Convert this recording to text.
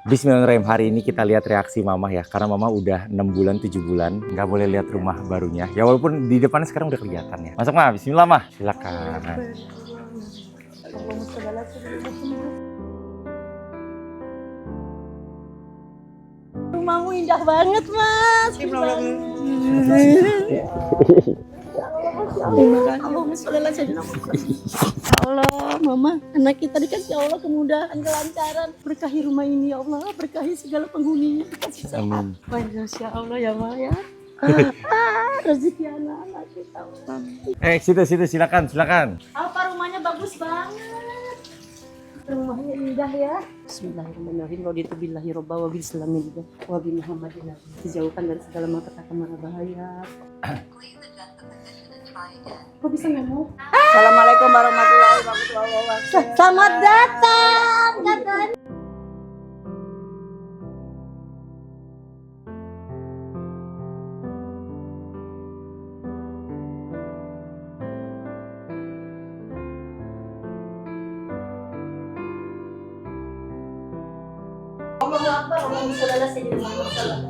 Bismillahirrahmanirrahim. Hari ini kita lihat reaksi mama ya. Karena mama udah 6 bulan, 7 bulan. Nggak boleh lihat rumah barunya. Ya walaupun di depannya sekarang udah kelihatan ya. Masuk mah, bismillah mah. Silakan. Rumahmu indah banget, Mas. Terima kasih. Ya Allah, Mama, anak kita dikasih Allah kemudahan, kelancaran. Berkahi rumah ini ya Allah, berkahi segala penghuninya, dikasih sehat. Amin. Masya Allah ya, Ma ya. Rezeki anak-anak kita. Situ silakan. Apa rumahnya bagus banget. Rumahnya indah ya. Bismillahirrahmanirrahim. Waditubillahi robba wabil islamillah wabi muhammadin. Dijauhkan dari segala malapetaka mara bahaya. Kok bisa ngomong? Assalamualaikum warahmatullahi wabarakatuh. Selamat datang, kakak. Allahu Akbar, Allahumma sholli ala sayyidina Muhammad.